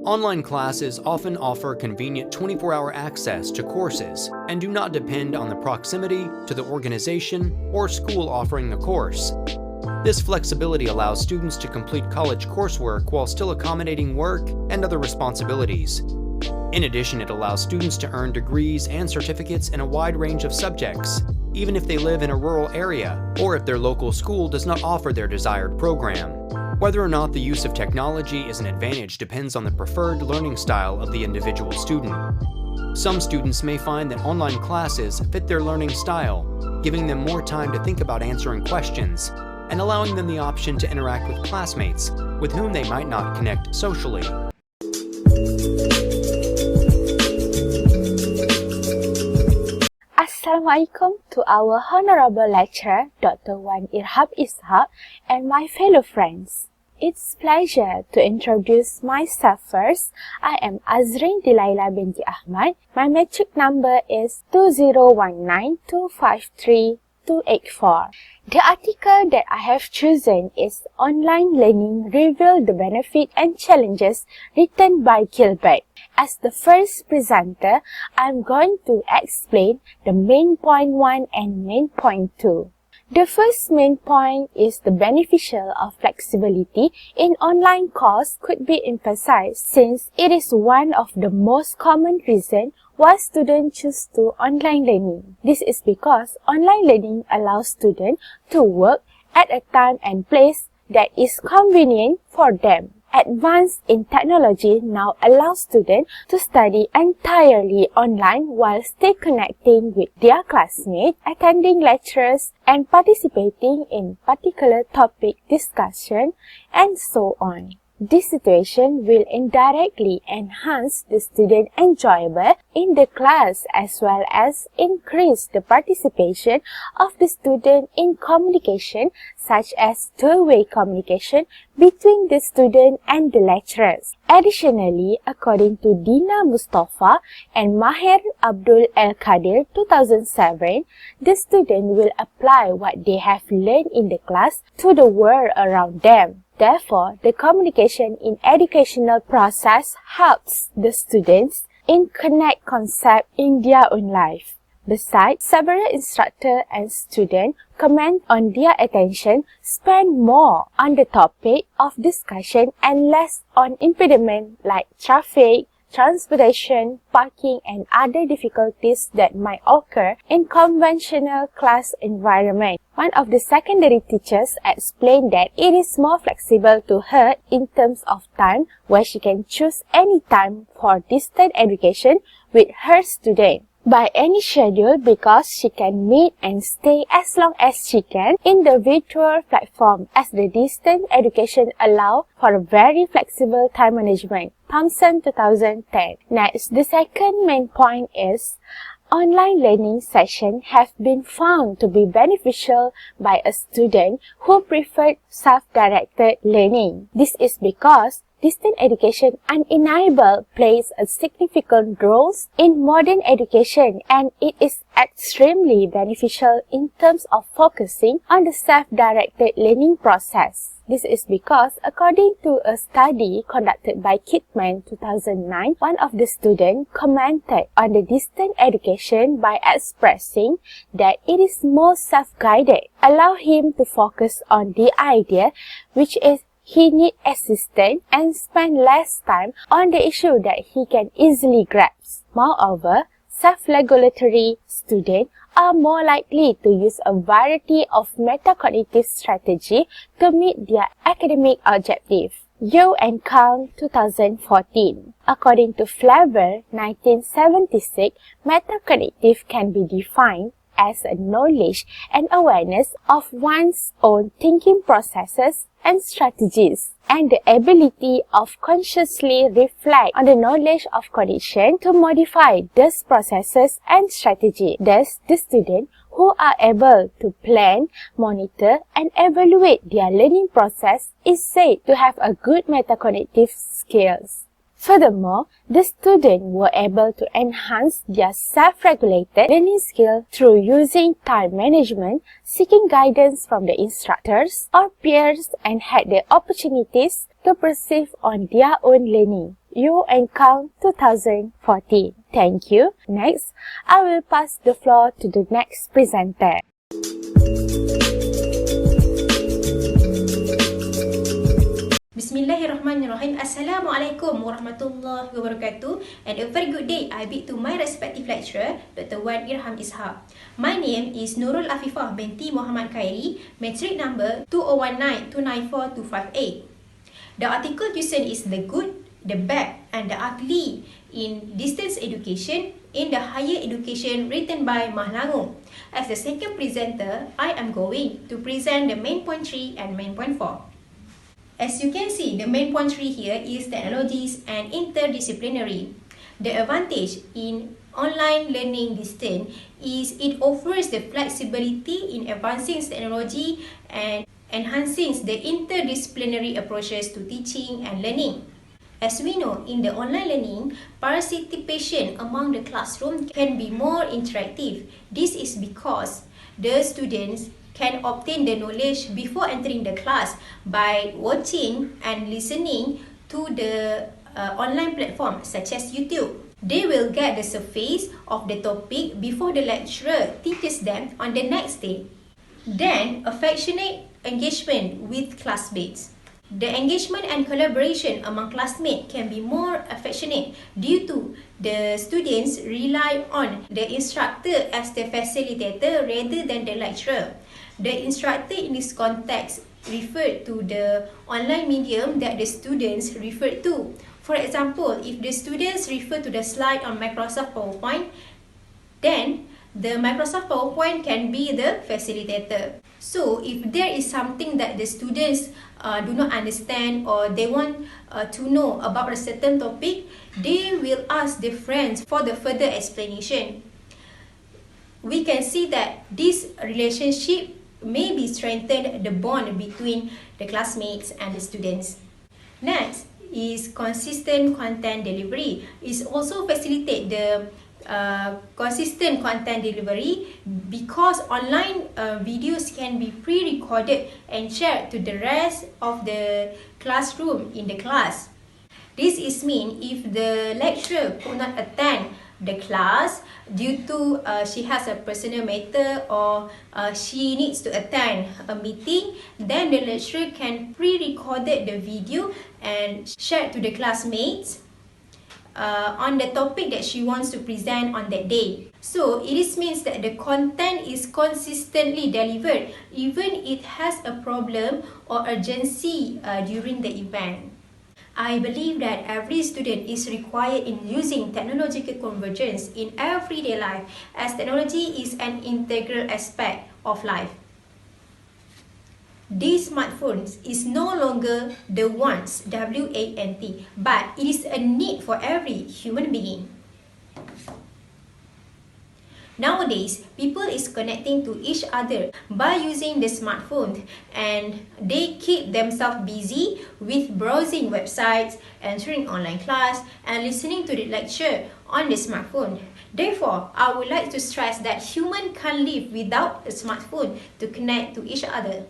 Online classes often offer convenient 24-hour access to courses and do not depend on the proximity to the organization or school offering the course. This flexibility allows students to complete college coursework while still accommodating work and other responsibilities. In addition, it allows students to earn degrees and certificates in a wide range of subjects, even if they live in a rural area or if their local school does not offer their desired program. Whether or not the use of technology is an advantage depends on the preferred learning style of the individual student. Some students may find that online classes fit their learning style, giving them more time to think about answering questions and allowing them the option to interact with classmates with whom they might not connect socially. Assalamualaikum to our Honorable Lecturer, Dr. Wan Irhab Ishaq, and my fellow friends. It's a pleasure to introduce myself first. I am Azrin Dilaila binti Ahmad. My matric number is 2019253284. The article that I have chosen is Online Learning Reveal the Benefit and Challenges, written by Gilbert. As the first presenter, I'm going to explain the main point 1 and main point 2. The first main point is the beneficial of flexibility in online course could be emphasized since it is one of the most common reasons why students choose to online learning. This is because online learning allows students to work at a time and place that is convenient for them. Advance in technology now allows students to study entirely online while still connecting with their classmates, attending lectures, and participating in particular topic discussion, and so on. This situation will indirectly enhance the student enjoyment in the class as well as increase the participation of the student in communication such as two-way communication between the student and the lecturers. Additionally, according to Dina Mustafa and Maher Abdul El-Kadir 2007, the student will apply what they have learned in the class to the world around them. Therefore, the communication in educational process helps the students in connect concept in their own life. Besides, several instructors and students comment on their attention spend more on the topic of discussion and less on impediment like traffic, transportation, parking, and other difficulties that might occur in conventional class environment. One of the secondary teachers explained that it is more flexible to her in terms of time, where she can choose any time for distance education with her student by any schedule because she can meet and stay as long as she can in the virtual platform, as the distance education allow for a very flexible time management. Thompson 2010. Next, the second main point is online learning sessions have been found to be beneficial by a student who preferred self-directed learning. This is because distance education unenabled plays a significant role in modern education, and it is extremely beneficial in terms of focusing on the self-directed learning process. This is because, according to a study conducted by Kidman 2009, one of the students commented on the distance education by expressing that it is more self-guided, allow him to focus on the idea, which is he needs assistance and spend less time on the issue that he can easily grasp. Moreover, self-regulatory students are more likely to use a variety of metacognitive strategies to meet their academic objectives. You and Count 2014. According to Flavor 1976, metacognitive can be defined as a knowledge and awareness of one's own thinking processes and strategies, and the ability of consciously reflect on the knowledge of conditions to modify these processes and strategy. Thus, the students who are able to plan, monitor, and evaluate their learning process is said to have a good metacognitive skills. Furthermore, the students were able to enhance their self-regulated learning skill through using time management, seeking guidance from the instructors or peers, and had the opportunities to perceive on their own learning. You and Count 2014. Thank you. Next, I will pass the floor to the next presenter. Bismillahirrahmanirrahim. Assalamualaikum warahmatullahi wabarakatuh, and a very good day I bid to my respective lecturer, Dr. Wan Irham Ishaq. My name is Nurul Afifah binti Muhammad Khairi, metric number 2019294258. The article chosen is The Good, the Bad and the Ugly in Distance Education in the Higher Education, written by Mah Langu. As the second presenter, I am going to present the main point 3 and main point 4. As you can see, the main point 3 here is technologies and interdisciplinary. The advantage in online learning distance is it offers the flexibility in advancing technology and enhancing the interdisciplinary approaches to teaching and learning. As we know, in the online learning, participation among the classroom can be more interactive. This is because the students can obtain the knowledge before entering the class by watching and listening to the online platform such as YouTube. They will get the surface of the topic before the lecturer teaches them on the next day. Then, affectionate engagement with classmates. The engagement and collaboration among classmates can be more affectionate due to the students rely on the instructor as the facilitator rather than the lecturer. The instructor in this context referred to the online medium that the students refer to. For example, if the students refer to the slide on Microsoft PowerPoint, then the Microsoft PowerPoint can be the facilitator. So, if there is something that the students do not understand or they want to know about a certain topic, they will ask their friends for the further explanation. We can see that this relationship may be strengthened the bond between the classmates and the students. Next is consistent content delivery. It also facilitate the consistent content delivery because online videos can be pre-recorded and shared to the rest of the classroom in the class. This is mean if the lecturer could not attend the class due to she has a personal matter or she needs to attend a meeting, then the lecturer can pre-record the video and share to the classmates on the topic that she wants to present on that day. So it means that the content is consistently delivered even it has a problem or urgency during the event. I believe that every student is required in using technological convergence in everyday life as technology is an integral aspect of life. These smartphones is no longer the wants, W-A-N-T, but it is a need for every human being. Nowadays, people is connecting to each other by using the smartphone and they keep themselves busy with browsing websites, entering online class and listening to the lecture on the smartphone. Therefore, I would like to stress that humans can't live without a smartphone to connect to each other.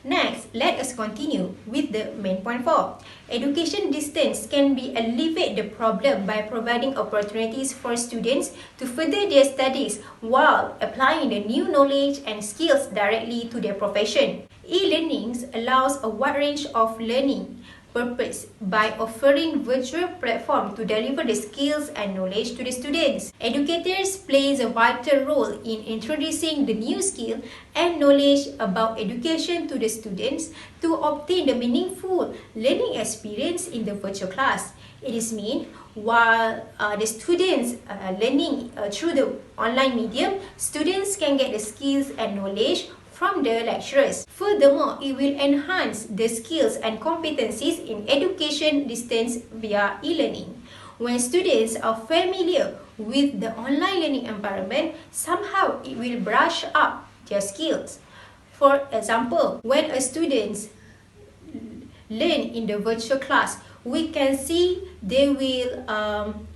Next, let us continue with the main point 4. Education distance can be alleviate the problem by providing opportunities for students to further their studies while applying the new knowledge and skills directly to their profession. E-learning allows a wide range of learning purpose by offering virtual platform to deliver the skills and knowledge to the students. Educators plays a vital role in introducing the new skill and knowledge about education to the students to obtain the meaningful learning experience in the virtual class. It is mean while the students learning through the online medium, students can get the skills and knowledge from the lecturers. Furthermore, it will enhance the skills and competencies in education distance via e-learning. When students are familiar with the online learning environment, somehow it will brush up their skills. For example, when a student learn in the virtual class, we can see they will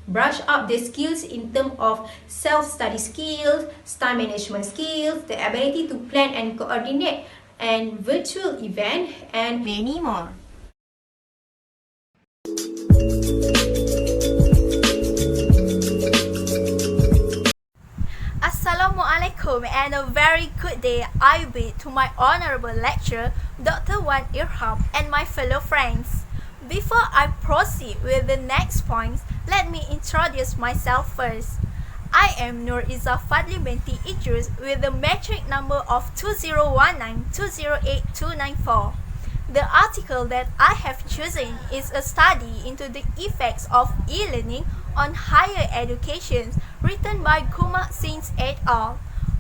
brush up their skills in terms of self-study skills, time management skills, the ability to plan and coordinate, and virtual event, and many more. Assalamualaikum and a very good day I bid to my honorable lecturer, Dr. Wan Irham, and my fellow friends. Before I proceed with the next points, let me introduce myself first. I am Nur Izzah Fadli binti Idrus with the metric number of 2019-208294. The article that I have chosen is a study into the effects of e-learning on higher education written by Kumar Singh et al.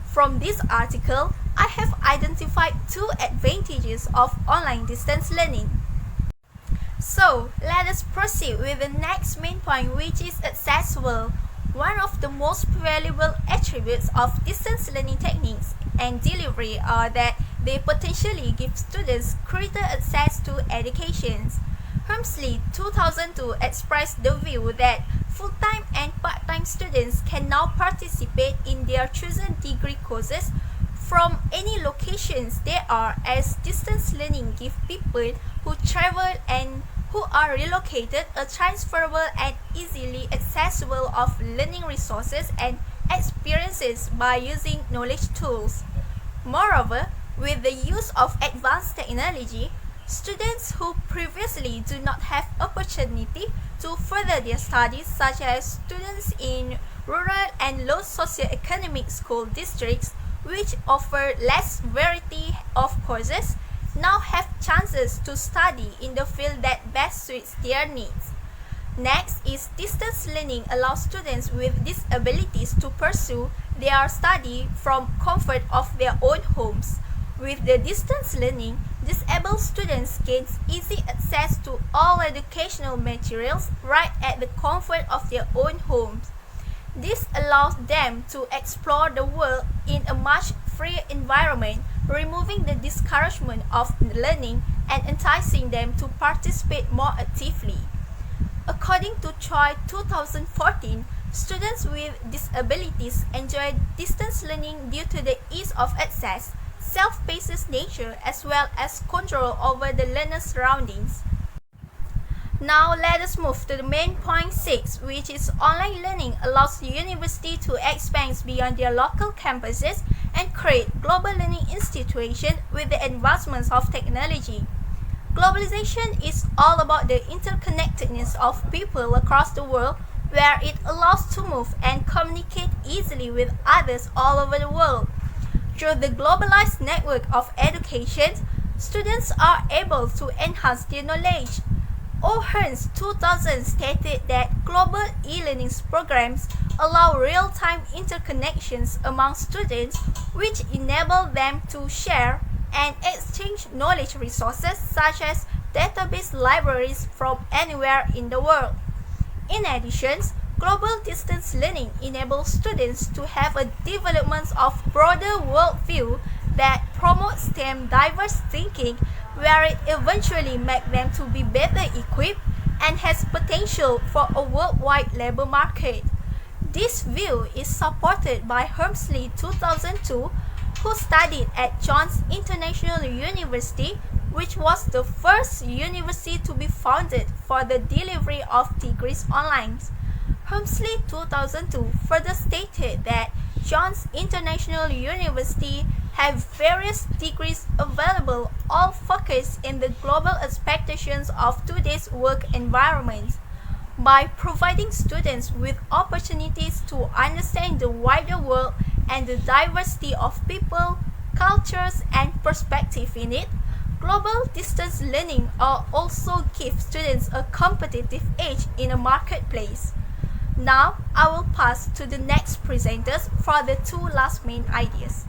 From this article, I have identified two advantages of online distance learning. So, let us proceed with the next main point, which is accessible. One of the most valuable attributes of distance learning techniques and delivery are that they potentially give students greater access to education. Helmsley 2002 expressed the view that full-time and part-time students can now participate in their chosen degree courses from any locations they are, as distance learning gives people who travel and who are relocated a transferable and easily accessible of learning resources and experiences by using knowledge tools. Moreover, with the use of advanced technology, students who previously do not have opportunity to further their studies, such as students in rural and low socioeconomic school districts, which offer less variety of courses, now have chances to study in the field that best suits their needs. Next is distance learning allows students with disabilities to pursue their study from comfort of their own homes. With the distance learning, disabled students gain easy access to all educational materials right at the comfort of their own homes. This allows them to explore the world in a much freer environment, removing the discouragement of learning and enticing them to participate more actively. According to Choi 2014, students with disabilities enjoy distance learning due to the ease of access, self-paced nature, as well as control over the learner's surroundings. Now let us move to the main point 6, which is online learning allows the university to expand beyond their local campuses and create global learning institutions with the advancements of technology. Globalization is all about the interconnectedness of people across the world, where it allows to move and communicate easily with others all over the world. Through the globalized network of education, students are able to enhance their knowledge. O'Hearns 2000 stated that global e-learning programs allow real-time interconnections among students, which enable them to share and exchange knowledge resources such as database libraries from anywhere in the world. In addition, global distance learning enables students to have a development of broader worldview that promotes them diverse thinking, where it eventually makes them to be better equipped and has potential for a worldwide labor market. This view is supported by Helmsley 2002, who studied at Johns International University, which was the first university to be founded for the delivery of degrees online. Helmsley 2002 further stated that Johns International University have various degrees available, all focused in the global expectations of today's work environment. By providing students with opportunities to understand the wider world and the diversity of people, cultures, and perspectives in it, global distance learning also gives students a competitive edge in a marketplace. Now, I will pass to the next presenters for the two last main ideas.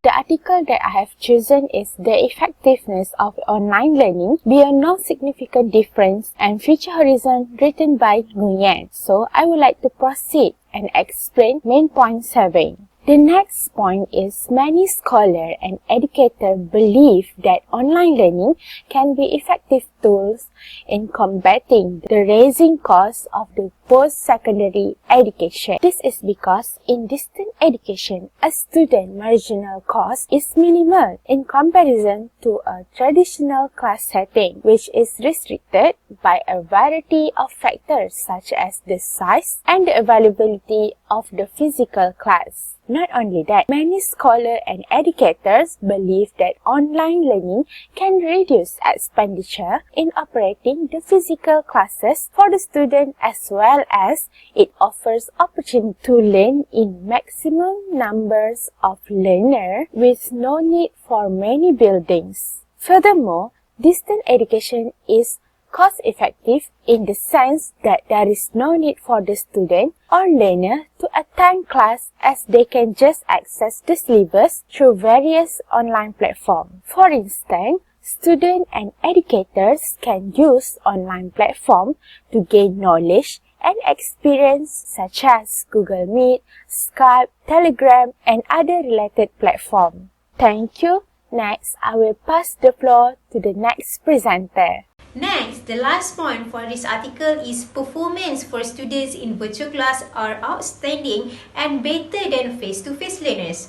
The article that I have chosen is The Effectiveness of Online Learning Beyond No Significant Difference and Future Horizon, written by Nguyen. So, I would like to proceed and explain main point 7. The next point is many scholars and educators believe that online learning can be effective tools in combating the rising costs of the post-secondary education. This is because in distant education, a student's marginal cost is minimal in comparison to a traditional class setting, which is restricted by a variety of factors such as the size and the availability of the physical class. Not only that, many scholars and educators believe that online learning can reduce expenditure in operating the physical classes for the student, as well as it offers opportunity to learn in maximum numbers of learners with no need for many buildings. Furthermore, distant education is cost-effective in the sense that there is no need for the student or learner to attend class, as they can just access the syllabus through various online platforms. For instance, students and educators can use online platforms to gain knowledge and experience such as Google Meet, Skype, Telegram, and other related platforms. Thank you. Next, I will pass the floor to the next presenter. Next, the last point for this article is performance for students in virtual class are outstanding and better than face-to-face learners.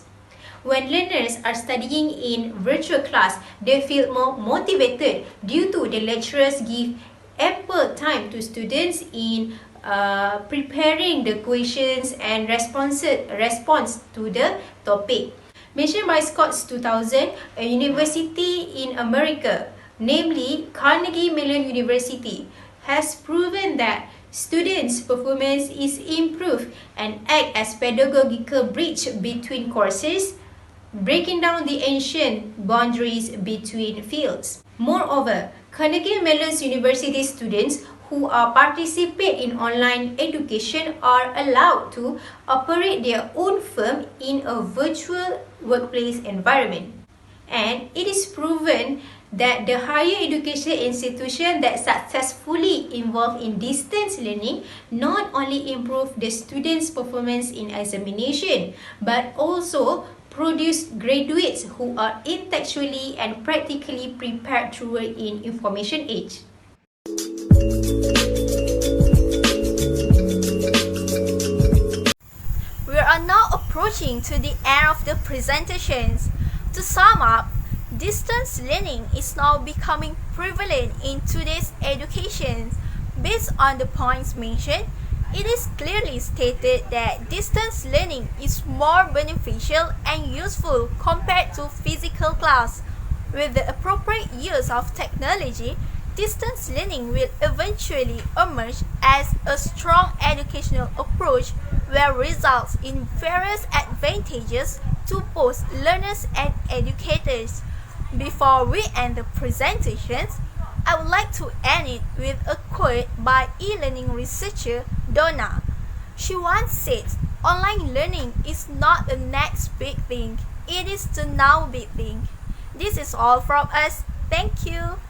When learners are studying in virtual class, they feel more motivated due to the lecturers give ample time to students in preparing the questions and response to the topic. Mentioned by Scotts 2000, a university in America, namely Carnegie Mellon University, has proven that students' performance is improved and act as pedagogical bridge between courses, breaking down the ancient boundaries between fields. Moreover, Carnegie Mellon University students who participate in online education are allowed to operate their own firm in a virtual workplace environment. And it is proven that the higher education institution that successfully involve in distance learning not only improve the students' performance in examination, but also produce graduates who are intellectually and practically prepared through in information age. We are now approaching to the end of the presentations. To sum up, distance learning is now becoming prevalent in today's education. Based on the points mentioned, it is clearly stated that distance learning is more beneficial and useful compared to physical class. With the appropriate use of technology, distance learning will eventually emerge as a strong educational approach where results in various advantages to both learners and educators. Before we end the presentations, I would like to end it with a quote by e-learning researcher Donna. She once said, "Online learning is not the next big thing, it is the now big thing." This is all from us. Thank you.